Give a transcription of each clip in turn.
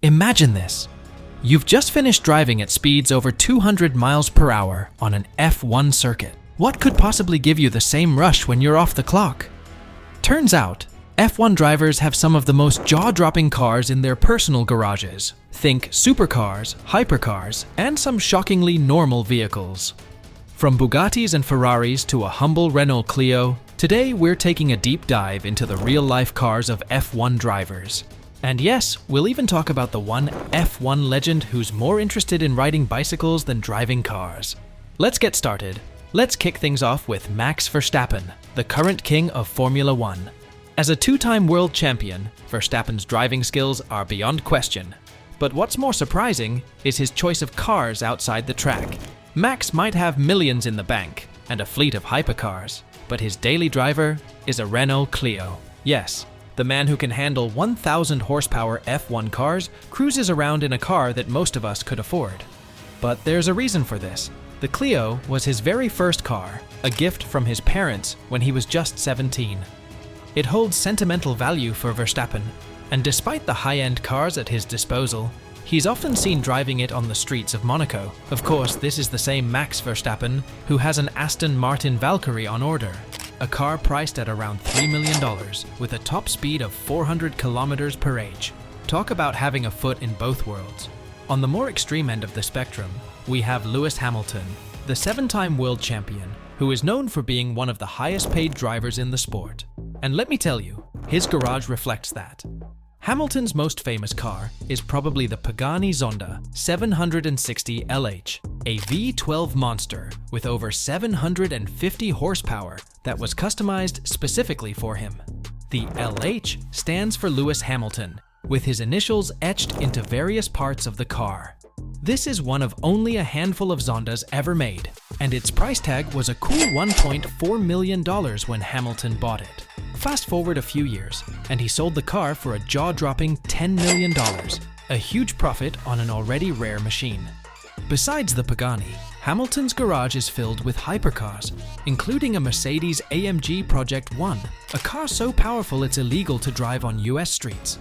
Imagine this. You've just finished driving at speeds over 200 miles per hour on an F1 circuit. What could possibly give you the same rush when you're off the clock? Turns out, F1 drivers have some of the most jaw-dropping cars in their personal garages. Think supercars, hypercars, and some shockingly normal vehicles. From Bugattis and Ferraris to a humble Renault Clio, today we're taking a deep dive into the real-life cars of F1 drivers. And yes, we'll even talk about the one F1 legend who's more interested in riding bicycles than driving cars. Let's get started. Let's kick things off with Max Verstappen, the current king of Formula One. As a two-time world champion, Verstappen's driving skills are beyond question. But what's more surprising is his choice of cars outside the track. Max might have millions in the bank and a fleet of hypercars, but his daily driver is a Renault Clio. Yes, the man who can handle 1,000 horsepower F1 cars cruises around in a car that most of us could afford. But there's a reason for this. The Clio was his very first car, a gift from his parents when he was just 17. It holds sentimental value for Verstappen, and despite the high-end cars at his disposal, he's often seen driving it on the streets of Monaco. Of course, this is the same Max Verstappen who has an Aston Martin Valkyrie on order, a car priced at around $3 million with a top speed of 400 kilometers per age. Talk about having a foot in both worlds. On the more extreme end of the spectrum, we have Lewis Hamilton, the 7-time world champion, who is known for being one of the highest-paid drivers in the sport. And let me tell you, his garage reflects that. Hamilton's most famous car is probably the Pagani Zonda 760 LH, a V12 monster with over 750 horsepower that was customized specifically for him. The LH stands for Lewis Hamilton, with his initials etched into various parts of the car. This is one of only a handful of Zondas ever made, and its price tag was a cool $1.4 million when Hamilton bought it. Fast forward a few years, and he sold the car for a jaw-dropping $10 million, a huge profit on an already rare machine. Besides the Pagani, Hamilton's garage is filled with hypercars, including a Mercedes AMG Project 1, a car so powerful it's illegal to drive on US streets.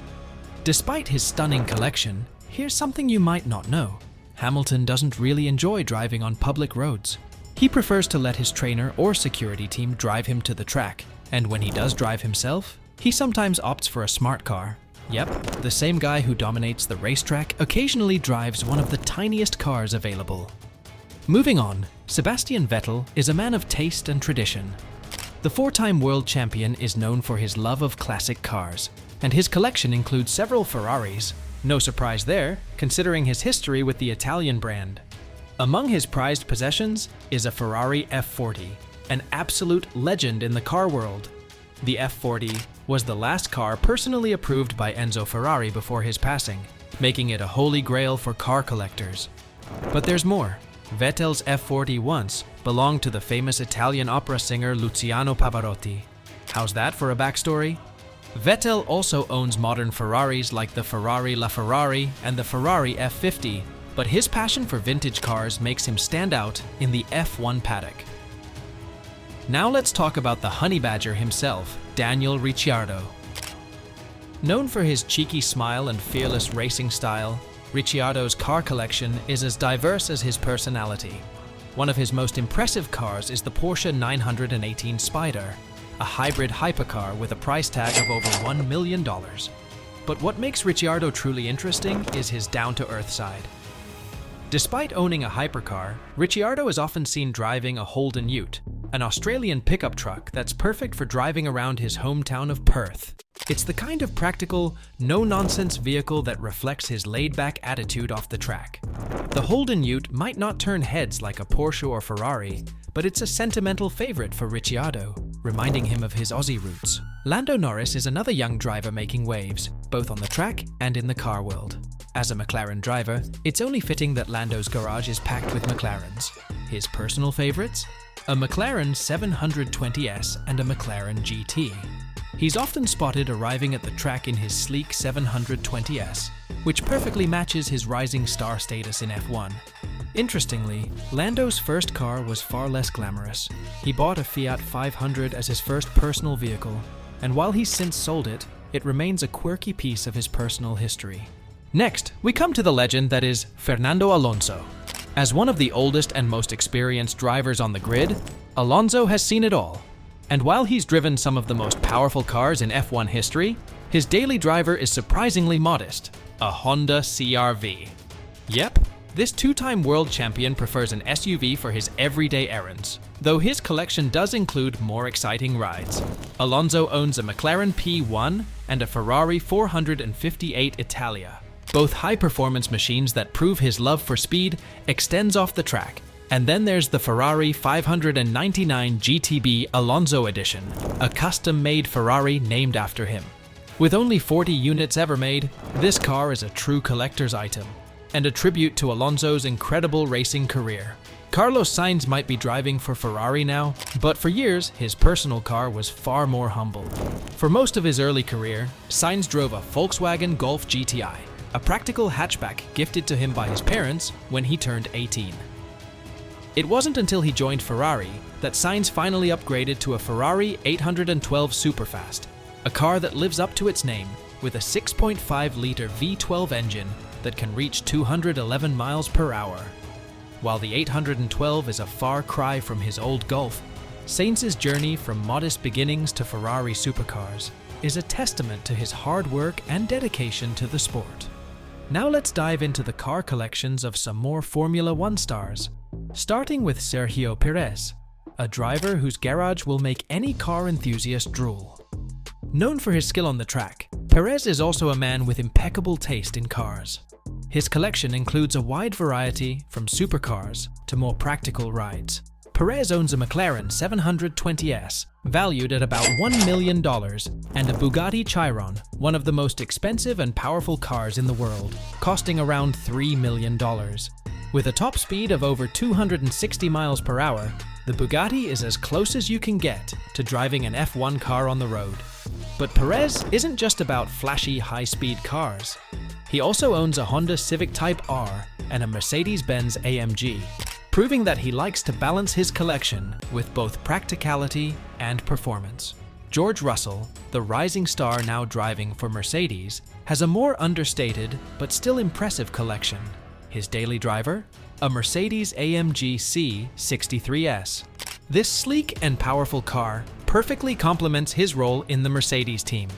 Despite his stunning collection, here's something you might not know. Hamilton doesn't really enjoy driving on public roads. He prefers to let his trainer or security team drive him to the track, and when he does drive himself, he sometimes opts for a smart car. Yep, the same guy who dominates the racetrack occasionally drives one of the tiniest cars available. Moving on, Sebastian Vettel is a man of taste and tradition. The 4-time world champion is known for his love of classic cars, and his collection includes several Ferraris. No surprise there, considering his history with the Italian brand. Among his prized possessions is a Ferrari F40, an absolute legend in the car world. The F40 was the last car personally approved by Enzo Ferrari before his passing, making it a holy grail for car collectors. But there's more. Vettel's F40 once belonged to the famous Italian opera singer Luciano Pavarotti. How's that for a backstory? Vettel also owns modern Ferraris like the Ferrari LaFerrari and the Ferrari F50, but his passion for vintage cars makes him stand out in the F1 paddock. Now let's talk about the honey badger himself, Daniel Ricciardo. Known for his cheeky smile and fearless racing style, Ricciardo's car collection is as diverse as his personality. One of his most impressive cars is the Porsche 918 Spider, a hybrid hypercar with a price tag of over $1 million. But what makes Ricciardo truly interesting is his down-to-earth side. Despite owning a hypercar, Ricciardo is often seen driving a Holden Ute, an Australian pickup truck that's perfect for driving around his hometown of Perth. It's the kind of practical, no-nonsense vehicle that reflects his laid-back attitude off the track. The Holden Ute might not turn heads like a Porsche or Ferrari, but it's a sentimental favorite for Ricciardo, reminding him of his Aussie roots. Lando Norris is another young driver making waves, both on the track and in the car world. As a McLaren driver, it's only fitting that Lando's garage is packed with McLarens. His personal favorites? A McLaren 720S and a McLaren GT. He's often spotted arriving at the track in his sleek 720S, which perfectly matches his rising star status in F1. Interestingly, Lando's first car was far less glamorous. He bought a Fiat 500 as his first personal vehicle, and while he's since sold it, it remains a quirky piece of his personal history. Next, we come to the legend that is Fernando Alonso. As one of the oldest and most experienced drivers on the grid, Alonso has seen it all. And while he's driven some of the most powerful cars in F1 history, his daily driver is surprisingly modest, a Honda CR-V. Yep, this two-time world champion prefers an SUV for his everyday errands, though his collection does include more exciting rides. Alonso owns a McLaren P1 and a Ferrari 458 Italia, both high-performance machines that prove his love for speed extends off the track. And then there's the Ferrari 599 GTB Alonso Edition, a custom-made Ferrari named after him. With only 40 units ever made, this car is a true collector's item, and a tribute to Alonso's incredible racing career. Carlos Sainz might be driving for Ferrari now, but for years, his personal car was far more humble. For most of his early career, Sainz drove a Volkswagen Golf GTI, a practical hatchback gifted to him by his parents when he turned 18. It wasn't until he joined Ferrari that Sainz finally upgraded to a Ferrari 812 Superfast, a car that lives up to its name with a 6.5-liter V12 engine that can reach 211 miles per hour. While the 812 is a far cry from his old Golf, Sainz's journey from modest beginnings to Ferrari supercars is a testament to his hard work and dedication to the sport. Now let's dive into the car collections of some more Formula One stars, starting with Sergio Perez, a driver whose garage will make any car enthusiast drool. Known for his skill on the track, Perez is also a man with impeccable taste in cars. His collection includes a wide variety from supercars to more practical rides. Perez owns a McLaren 720S, valued at about $1 million, and a Bugatti Chiron, one of the most expensive and powerful cars in the world, costing around $3 million. With a top speed of over 260 miles per hour, the Bugatti is as close as you can get to driving an F1 car on the road. But Perez isn't just about flashy high-speed cars. He also owns a Honda Civic Type R and a Mercedes-Benz AMG, proving that he likes to balance his collection with both practicality and performance. George Russell, the rising star now driving for Mercedes, has a more understated but still impressive collection. His daily driver? A Mercedes-AMG C63S. This sleek and powerful car perfectly complements his role in the Mercedes team.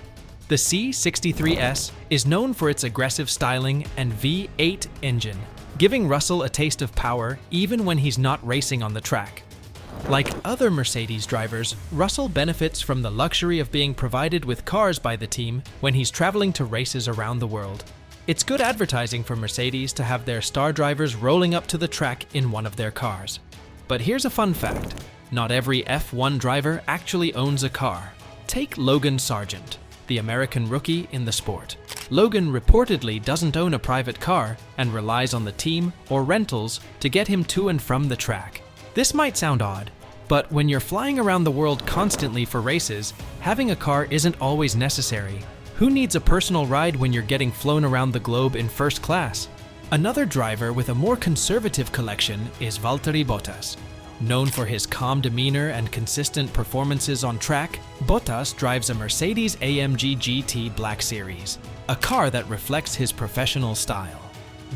The C63S is known for its aggressive styling and V8 engine, giving Russell a taste of power even when he's not racing on the track. Like other Mercedes drivers, Russell benefits from the luxury of being provided with cars by the team when he's traveling to races around the world. It's good advertising for Mercedes to have their star drivers rolling up to the track in one of their cars. But here's a fun fact. Not every F1 driver actually owns a car. Take Logan Sargent, the American rookie in the sport. Logan reportedly doesn't own a private car and relies on the team or rentals to get him to and from the track. This might sound odd, but when you're flying around the world constantly for races, having a car isn't always necessary. Who needs a personal ride when you're getting flown around the globe in first class? Another driver with a more conservative collection is Valtteri Bottas. Known for his calm demeanor and consistent performances on track, Bottas drives a Mercedes-AMG GT Black Series, a car that reflects his professional style.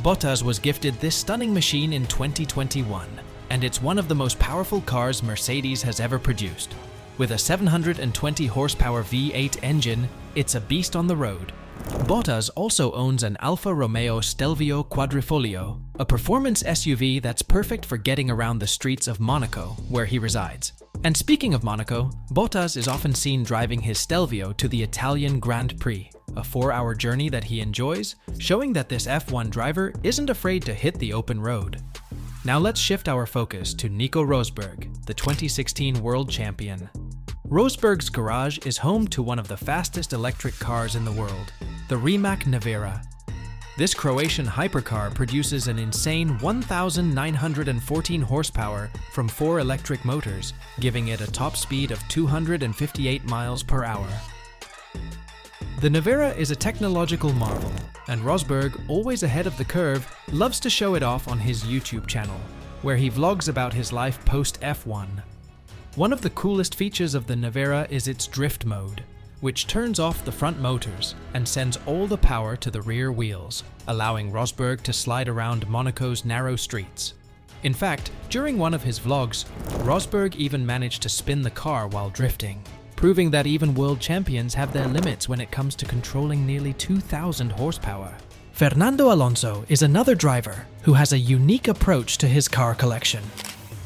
Bottas was gifted this stunning machine in 2021, and it's one of the most powerful cars Mercedes has ever produced. With a 720 horsepower V8 engine, it's a beast on the road. Bottas also owns an Alfa Romeo Stelvio Quadrifoglio, a performance SUV that's perfect for getting around the streets of Monaco, where he resides. And speaking of Monaco, Bottas is often seen driving his Stelvio to the Italian Grand Prix, a 4-hour journey that he enjoys, showing that this F1 driver isn't afraid to hit the open road. Now let's shift our focus to Nico Rosberg, the 2016 world champion. Rosberg's garage is home to one of the fastest electric cars in the world, the Rimac Nevera. This Croatian hypercar produces an insane 1,914 horsepower from 4 electric motors, giving it a top speed of 258 miles per hour. The Nevera is a technological marvel, and Rosberg, always ahead of the curve, loves to show it off on his YouTube channel, where he vlogs about his life post-F1. One of the coolest features of the Nevera is its drift mode. which turns off the front motors and sends all the power to the rear wheels, allowing Rosberg to slide around Monaco's narrow streets. In fact, during one of his vlogs, Rosberg even managed to spin the car while drifting, proving that even world champions have their limits when it comes to controlling nearly 2,000 horsepower. Fernando Alonso is another driver who has a unique approach to his car collection.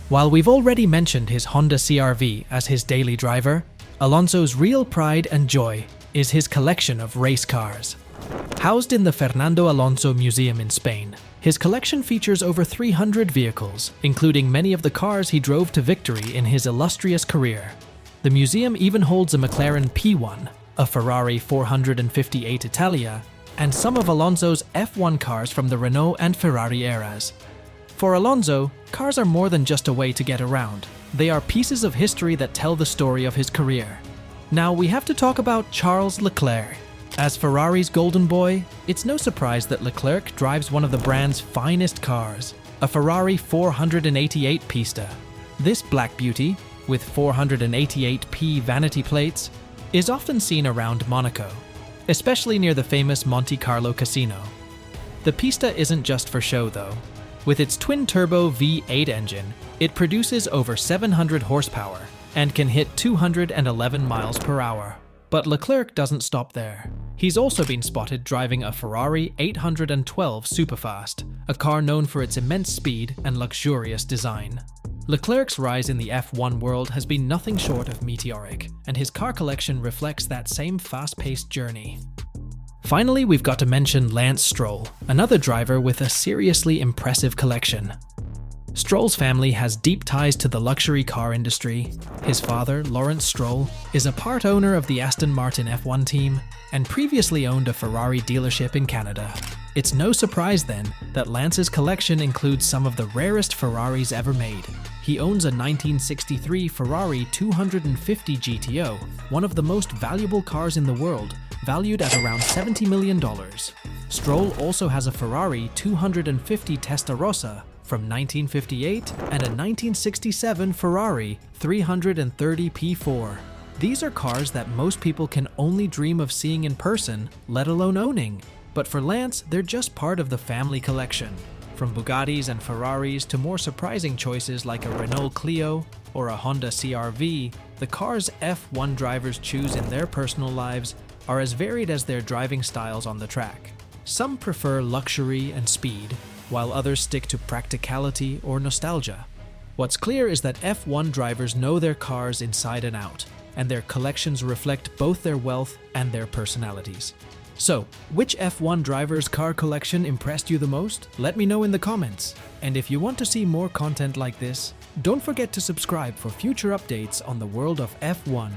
While we've already mentioned his Honda CR-V as his daily driver, Alonso's real pride and joy is his collection of race cars. Housed in the Fernando Alonso Museum in Spain, his collection features over 300 vehicles, including many of the cars he drove to victory in his illustrious career. The museum even holds a McLaren P1, a Ferrari 458 Italia, and some of Alonso's F1 cars from the Renault and Ferrari eras. For Alonso, cars are more than just a way to get around. They are pieces of history that tell the story of his career. Now we have to talk about Charles Leclerc. As Ferrari's golden boy, it's no surprise that Leclerc drives one of the brand's finest cars, a Ferrari 488 Pista. This black beauty, with 488p vanity plates, is often seen around Monaco, especially near the famous Monte Carlo casino. The Pista isn't just for show though. With its twin-turbo V8 engine, it produces over 700 horsepower and can hit 211 miles per hour. But Leclerc doesn't stop there. He's also been spotted driving a Ferrari 812 Superfast, a car known for its immense speed and luxurious design. Leclerc's rise in the F1 world has been nothing short of meteoric, and his car collection reflects that same fast-paced journey. Finally, we've got to mention Lance Stroll, another driver with a seriously impressive collection. Stroll's family has deep ties to the luxury car industry. His father, Lawrence Stroll, is a part owner of the Aston Martin F1 team and previously owned a Ferrari dealership in Canada. It's no surprise then that Lance's collection includes some of the rarest Ferraris ever made. He owns a 1963 Ferrari 250 GTO, one of the most valuable cars in the world, valued at around $70 million. Stroll also has a Ferrari 250 Testarossa from 1958 and a 1967 Ferrari 330 P4. These are cars that most people can only dream of seeing in person, let alone owning. But for Lance, they're just part of the family collection. From Bugattis and Ferraris to more surprising choices like a Renault Clio or a Honda CR-V, the cars F1 drivers choose in their personal lives are as varied as their driving styles on the track. Some prefer luxury and speed, while others stick to practicality or nostalgia. What's clear is that F1 drivers know their cars inside and out, and their collections reflect both their wealth and their personalities. So, which F1 driver's car collection impressed you the most? Let me know in the comments. And if you want to see more content like this, don't forget to subscribe for future updates on the world of F1.